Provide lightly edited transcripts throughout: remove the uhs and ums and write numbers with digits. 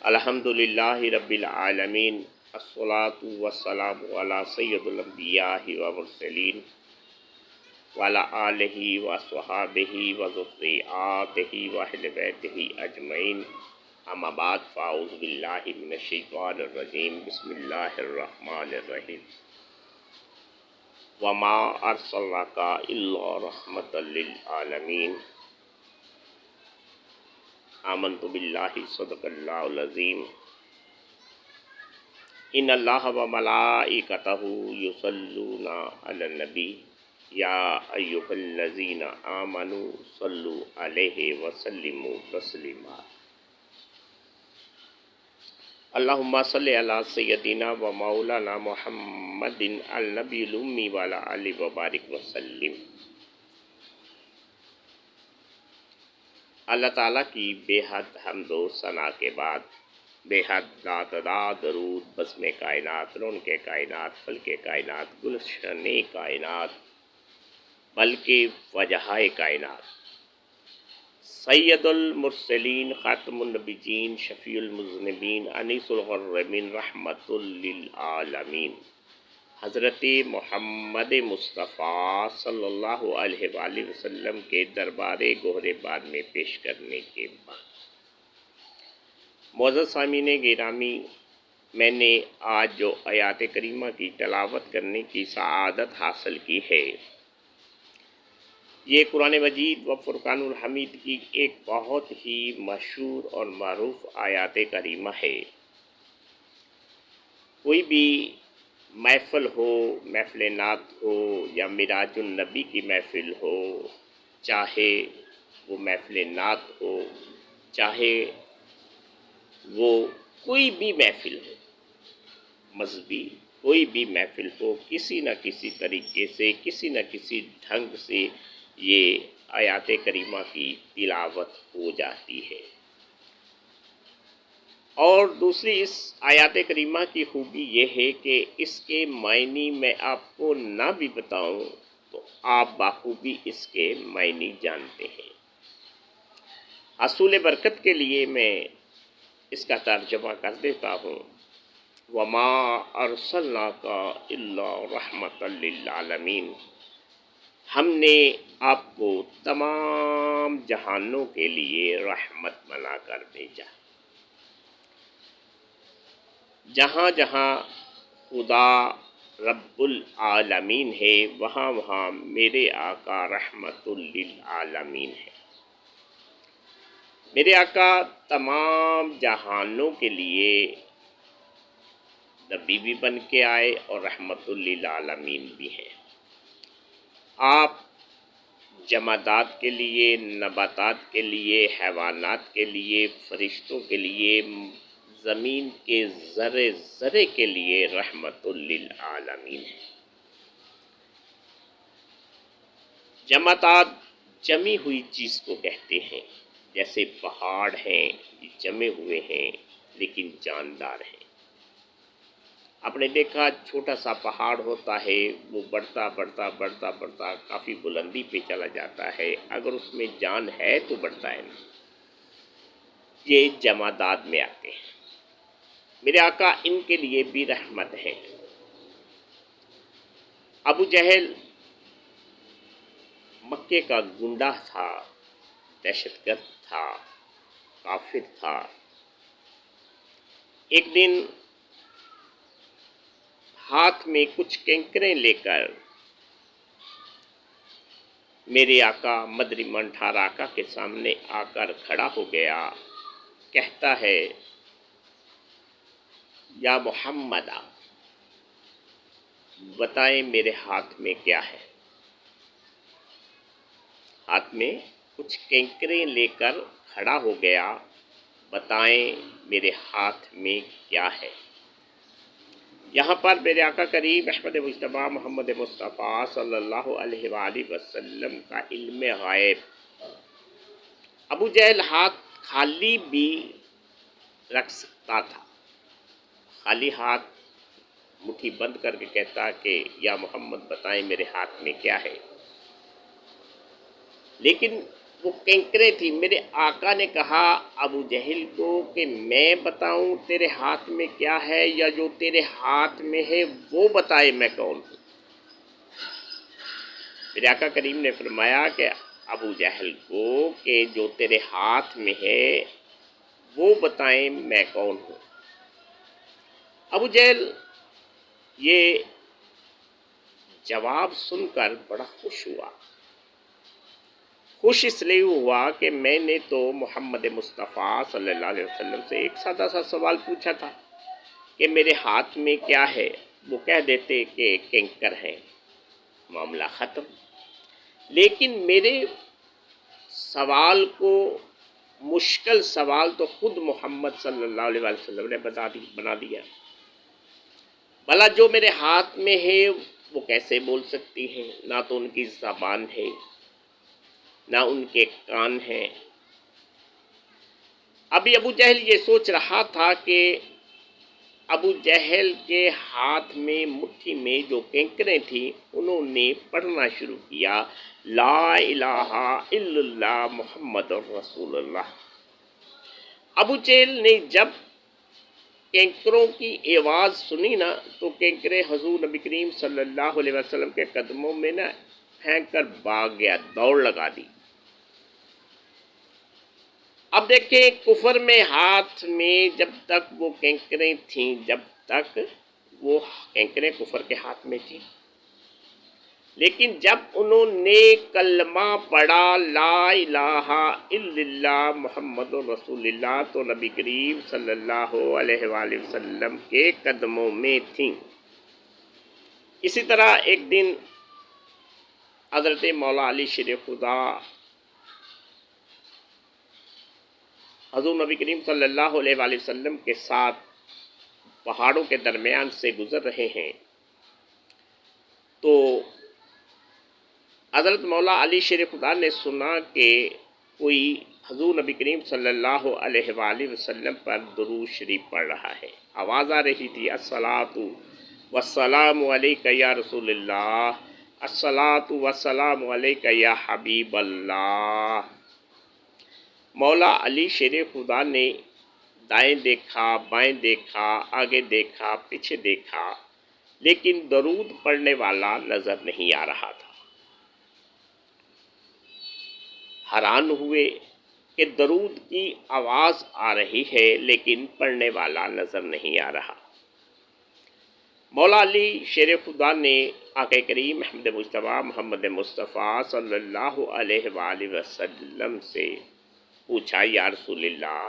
الحمدللہ رب العالمین، الصلاۃ والسلام علی سید الانبیاء والمرسلین وعلی آلہ وصحبہ وذریاتہ واہل بیتہ اجمعین، اما بعد فاعوذ باللہ من الشیطان الرجیم، بسم اللہ الرحمن الرحیم۔ وما ارسلناک الا رحمۃ للعالمین، آمنت باللہ صدق اللہ العظیم، ان اللہ وملائکتہ یصلون علی النبی یا ایھا الذین آمنوا صلوا علیہ وسلموا تسلیما۔ اللہم صلی علی سیدنا و مولانا محمد النبی الامی وعلی آلہ وبارک وسلم۔ اللہ تعالیٰ کی بے حد حمد و ثنا کے بعد بے حد لاتعداد درود بزم کائنات، رونق کائنات، فلک کائنات، گلشن کائنات، بلکہ وجہ کائنات، سید المرسلین، خاتم النبیین، شفیع المذنبین، انیس الغربین، رحمت للعالمین، حضرت محمد مصطفیٰ صلی اللہ علیہ وآلہ وسلم کے دربار گہر بار میں پیش کرنے کے بعد، معزز سامعین گرامی، میں نے آج جو آیات کریمہ کی تلاوت کرنے کی سعادت حاصل کی ہے، یہ قرآن مجید و فرقان الحمید کی ایک بہت ہی مشہور اور معروف آیات کریمہ ہے۔ کوئی بھی محفل ہو، محفل نعت ہو یا معراج النبی کی محفل ہو، چاہے وہ محفل نعت ہو، چاہے وہ کوئی بھی محفل ہو، مذہبی کوئی بھی محفل ہو، کسی نہ کسی طریقے سے، کسی نہ کسی ڈھنگ سے یہ آیات کریمہ کی تلاوت ہو جاتی ہے۔ اور دوسری اس آیات کریمہ کی خوبی یہ ہے کہ اس کے معنی میں آپ کو نہ بھی بتاؤں تو آپ بخوبی اس کے معنی جانتے ہیں۔ حصول برکت کے لیے میں اس کا ترجمہ کر دیتا ہوں۔ وما ارسلناک الا رحمۃ للعالمین، ہم نے آپ کو تمام جہانوں کے لیے رحمت بنا کر بھیجا۔ جہاں جہاں خدا رب العالمین ہے، وہاں وہاں میرے آقا رحمت للعالمین ہے۔ میرے آقا تمام جہانوں کے لیے نبی بھی بن کے آئے اور رحمت للعالمین بھی ہیں۔ آپ جمادات کے لیے، نباتات کے لیے، حیوانات کے لیے، فرشتوں کے لیے، زمین کے ذرے ذرے کے لیے رحمت للعالمین ہے۔ جمادات جمی ہوئی چیز کو کہتے ہیں، جیسے پہاڑ ہیں، یہ جمے ہوئے ہیں لیکن جاندار ہیں۔ آپ نے دیکھا چھوٹا سا پہاڑ ہوتا ہے، وہ بڑھتا بڑھتا بڑھتا بڑھتا کافی بلندی پہ چلا جاتا ہے، اگر اس میں جان ہے تو بڑھتا ہے نا۔ یہ جمادات میں آتے ہیں۔ میرے آقا ان کے لیے بھی رحمت ہے۔ ابو جہل مکے کا گنڈا تھا، دہشت گرد تھا، کافر تھا۔ ایک دن ہاتھ میں کچھ کنکریں لے کر میرے آقا مدری منٹھار آقا کے سامنے آ کر کھڑا ہو گیا، کہتا ہے یا محمد، بتائیں میرے ہاتھ میں کیا ہے۔ ہاتھ میں کچھ کنکریں لے کر کھڑا ہو گیا، بتائیں میرے ہاتھ میں کیا ہے۔ یہاں پر میرے آقا کریم احمد مجتبیٰ محمد مصطفیٰ صلی اللہ علیہ وآلہ وسلم کا علم غائب۔ ابو جہل ہاتھ خالی بھی رکھ سکتا تھا، خالی ہاتھ مٹھی بند کر کے کہتا کہ یا محمد بتائیں میرے ہاتھ میں کیا ہے، لیکن وہ کینکریں تھی. میرے آقا نے کہا ابو جہل کو کہ میں بتاؤں تیرے ہاتھ میں کیا ہے یا جو تیرے ہاتھ میں ہے وہ بتائے میں کون ہوں. میرے آقا کریم نے فرمایا کہ ابو جہل کو کہ جو تیرے ہاتھ میں ہے وہ بتائیں میں کون ہوں. ابو جہل یہ جواب سن کر بڑا خوش ہوا. خوش اس لیے ہوا کہ میں نے تو محمد مصطفیٰ صلی اللہ علیہ وسلم سے ایک سادہ سا سوال پوچھا تھا کہ میرے ہاتھ میں کیا ہے، وہ کہہ دیتے کہ کینکر ہے، معاملہ ختم. لیکن میرے سوال کو مشکل سوال تو خود محمد صلی اللہ علیہ وسلم نے بنا دیا. بھلا جو میرے ہاتھ میں ہے وہ کیسے بول سکتی ہیں؟ نہ تو ان کی زبان ہے نہ ان کے کان ہیں. ابھی ابو جہل یہ سوچ رہا تھا کہ ابو جہل کے ہاتھ میں مٹھی میں جو کینکریں تھیں انہوں نے پڑھنا شروع کیا لا الہ الا اللہ محمد رسول اللہ. ابو جہل نے جب کینکروں کی آواز سنی نا تو کینکریں حضور نبی کریم صلی اللہ علیہ وسلم کے قدموں میں نا پھینک کر بھاگ گیا، دوڑ لگا دی. اب دیکھیں کفر میں ہاتھ میں جب تک وہ کینکریں تھیں، جب تک وہ کینکریں کفر کے ہاتھ میں تھیں، لیکن جب انہوں نے کلمہ پڑھا لا الہ الا اللہ محمد رسول اللہ تو نبی کریم صلی اللہ علیہ وآلہ وسلم کے قدموں میں تھیں. اسی طرح ایک دن حضرت مولا علی شیر خدا حضور نبی کریم صلی اللہ علیہ وآلہ وسلم کے ساتھ پہاڑوں کے درمیان سے گزر رہے ہیں تو حضرت مولا علی شیر خدا نے سنا کہ کوئی حضور نبی کریم صلی اللہ علیہ وآلہ وسلم پر درود شریف پڑھ رہا ہے. آواز آ رہی تھی الصلاۃ والسلام علیک یا رسول اللہ، الصلاۃ والسلام علیک یا حبیب اللہ. مولا علی شیر خدا نے دائیں دیکھا، بائیں دیکھا، آگے دیکھا، پیچھے دیکھا، لیکن درود پڑھنے والا نظر نہیں آ رہا تھا. حیران ہوئے کہ درود کی آواز آ رہی ہے لیکن پڑھنے والا نظر نہیں آ رہا. مولا علی شیر خدا نے آقا کریم محمد مصطفیٰ محمد مصطفیٰ صلی اللہ علیہ وآلہ وسلم سے پوچھا یا رسول اللہ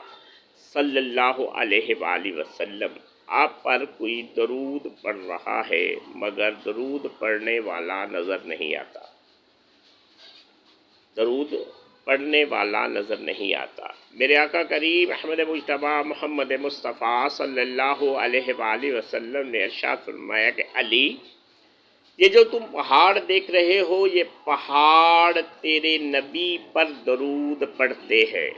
صلی اللہ علیہ وآلہ وسلم، آپ پر کوئی درود پڑھ رہا ہے مگر درود پڑھنے والا نظر نہیں آتا، درود پڑھنے والا نظر نہیں آتا. میرے آقا کریم احمد مجتبیٰ محمد مصطفیٰ صلی اللہ علیہ وآلہ وسلم نے ارشاد فرمایا کہ علی، یہ جو تم پہاڑ دیکھ رہے ہو یہ پہاڑ تیرے نبی پر درود پڑھتے ہیں.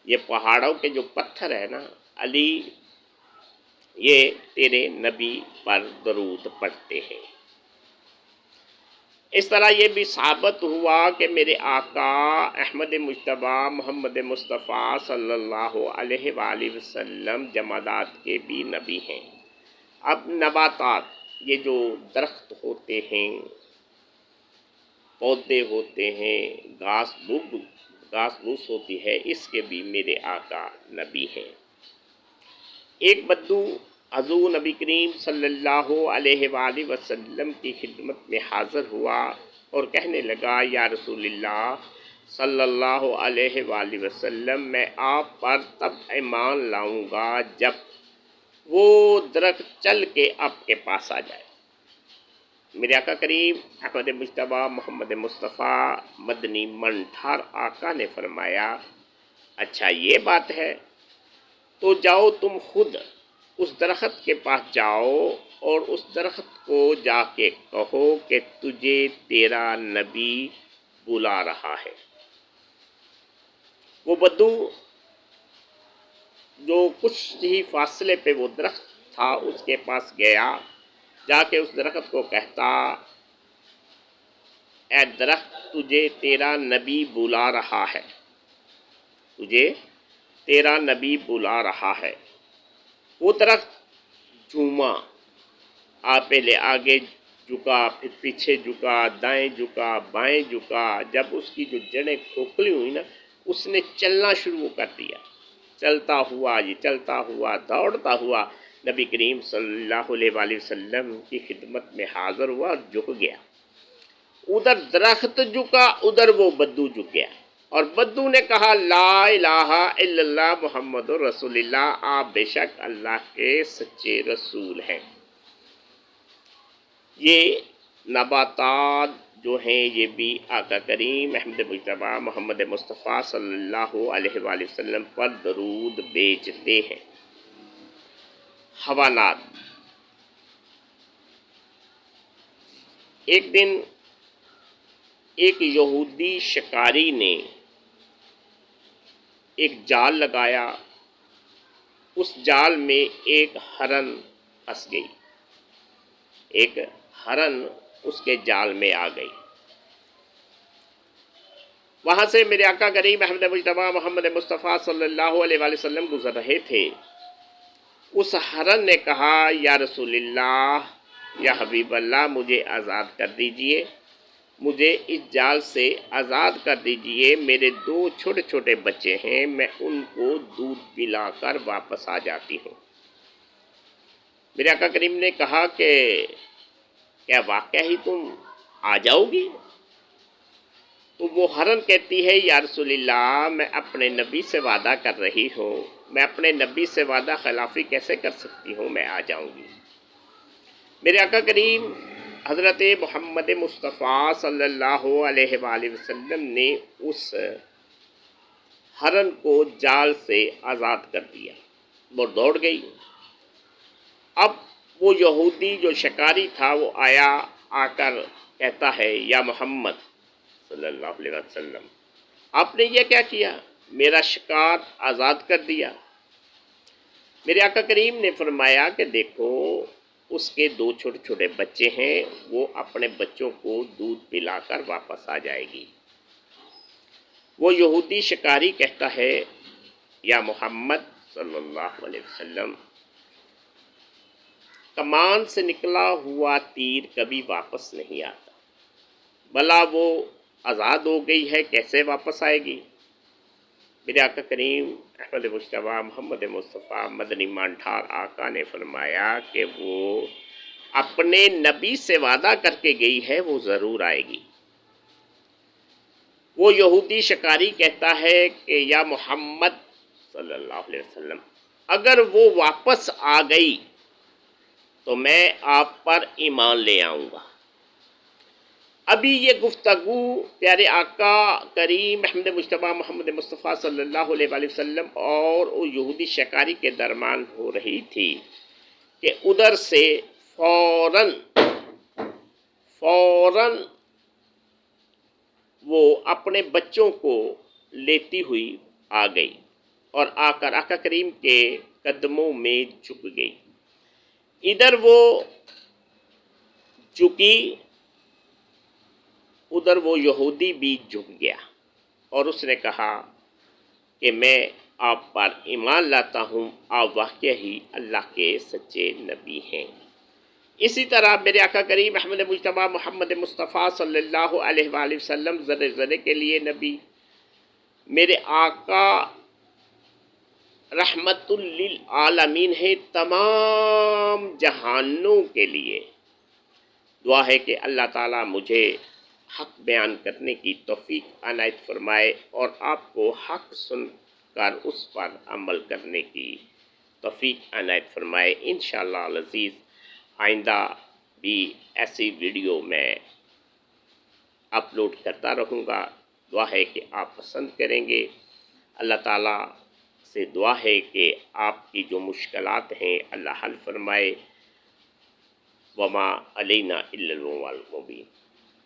یہ پہاڑوں کے جو پتھر ہے نا علی، یہ تیرے نبی پر درود پڑھتے ہیں. اس طرح یہ بھی ثابت ہوا کہ میرے آقا احمد مجتبیٰ محمد مصطفیٰ صلی اللہ علیہ وآلہ وسلم جمادات کے بھی نبی ہیں. اب نباتات، یہ جو درخت ہوتے ہیں، پودے ہوتے ہیں، گھاس بھوس ہوتی ہے، اس کے بھی میرے آقا نبی ہیں. ایک بدو حضور نبی کریم صلی اللہ علیہ وآلہ وسلم کی خدمت میں حاضر ہوا اور کہنے لگا یا رسول اللہ صلی اللہ علیہ وآلہ وسلم، میں آپ پر تب ایمان لاؤں گا جب وہ درخت چل کے آپ کے پاس آ جائے. میرے آقا کریم احمد مجتبیٰ محمد مصطفیٰ مدنی منٹھار آقا نے فرمایا اچھا یہ بات ہے تو جاؤ تم خود اس درخت کے پاس جاؤ اور اس درخت کو جا کے کہو کہ تجھے تیرا نبی بلا رہا ہے. وہ بدو جو کچھ ہی فاصلے پہ وہ درخت تھا اس کے پاس گیا، جا کے اس درخت کو کہتا اے درخت تجھے تیرا نبی بلا رہا ہے، تجھے تیرا نبی بلا رہا ہے۔ وہ درخت جھوما، آپ پہلے آگے جھکا، پھر پیچھے جھکا، دائیں جھکا، بائیں جھکا۔ جب اس کی جو جڑیں کھوکھلی ہوئی نا، اس نے چلنا شروع کر دیا، چلتا ہوا چلتا ہوا دوڑتا ہوا نبی کریم صلی اللہ علیہ وآلہ وسلم کی خدمت میں حاضر ہوا اور جھک گیا۔ ادھر درخت جھکا، ادھر وہ بدو جھک گیا، اور بدو نے کہا لا الہ الا اللہ محمد رسول اللہ، آپ بے شک اللہ کے سچے رسول ہیں۔ یہ نباتات جو ہیں یہ بھی آقا کریم احمد مجتبی محمد مصطفیٰ صلی اللہ علیہ وآلہ وسلم پر درود بیچتے ہیں۔ حیوانات، ایک دن ایک یہودی شکاری نے ایک جال لگایا، اس جال میں ایک ہرن پھنس گئی، ایک ہرن اس کے جال میں آ گئی۔ وہاں سے میرے آقا کریم احمد مجتبی محمد مصطفیٰ صلی اللہ علیہ وآلہ وسلم گزر رہے تھے۔ اس ہرن نے کہا یا رسول اللہ، یا حبیب اللہ، مجھے آزاد کر دیجئے، مجھے اس جال سے آزاد کر دیجئے، میرے 2 چھوٹے چھوٹے بچے ہیں، میں ان کو دودھ پلا کر واپس آ جاتی ہوں۔ میرے آقا کریم نے کہا کہ کیا واقعہ ہی تم آ جاؤ گی؟ تو وہ ہرن کہتی ہے یا رسول اللہ، میں اپنے نبی سے وعدہ کر رہی ہوں، میں اپنے نبی سے وعدہ خلافی کیسے کر سکتی ہوں، میں آ جاؤں گی۔ میرے آقا کریم حضرت محمد مصطفیٰ صلی اللہ علیہ وآلہ وسلم نے اس ہرن کو جال سے آزاد کر دیا، وہ دوڑ گئی۔ اب وہ یہودی جو شکاری تھا وہ آیا، آ کر کہتا ہے یا محمد صلی اللہ علیہ وسلم، آپ نے یہ کیا کیا، میرا شکار آزاد کر دیا۔ میرے آقا کریم نے فرمایا کہ دیکھو اس کے 2 چھوٹے چھوٹے بچے ہیں، وہ اپنے بچوں کو دودھ پلا کر واپس آ جائے گی۔ وہ یہودی شکاری کہتا ہے یا محمد صلی اللہ علیہ وسلم، کمان سے نکلا ہوا تیر کبھی واپس نہیں آتا، بھلا وہ آزاد ہو گئی ہے کیسے واپس آئے گی؟ میرے آقا کریم احمد مجتبی محمد مصطفیٰ مدنی مانٹھار آقا نے فرمایا کہ وہ اپنے نبی سے وعدہ کر کے گئی ہے، وہ ضرور آئے گی۔ وہ یہودی شکاری کہتا ہے کہ یا محمد صلی اللہ علیہ وسلم، اگر وہ واپس آ گئی تو میں آپ پر ایمان لے آؤں گا۔ ابھی یہ گفتگو پیارے آقا کریم احمد مجتبی محمد مصطفیٰ صلی اللہ علیہ وآلہ وسلم اور وہ یہودی شکاری کے درمیان ہو رہی تھی کہ ادھر سے فوراً وہ اپنے بچوں کو لیتی ہوئی آ گئی اور آ کر آقا کریم کے قدموں میں جھک گئی۔ ادھر وہ جھکی، ادھر وہ یہودی بھی جھک گیا اور اس نے کہا کہ میں آپ پر ایمان لاتا ہوں، آپ واقعی ہی اللہ کے سچے نبی ہیں۔ اسی طرح میرے آقا کریم احمد مجتبی محمد مصطفیٰ صلی اللہ علیہ وآلہ وسلم ذرے ذرے کے لیے نبی، میرے آقا رحمت للعالمین ہے، تمام جہانوں کے لیے۔ دعا ہے کہ اللہ تعالیٰ مجھے حق بیان کرنے کی توفیق عنایت فرمائے اور آپ کو حق سن کر اس پر عمل کرنے کی توفیق عنایت فرمائے۔ انشاءاللہ العزیز آئندہ بھی ایسی ویڈیو میں اپلوڈ کرتا رہوں گا۔ دعا ہے کہ آپ پسند کریں گے۔ اللہ تعالیٰ سے دعا ہے کہ آپ کی جو مشکلات ہیں اللہ حل فرمائے۔ وما علینا الا البلاغ المبین۔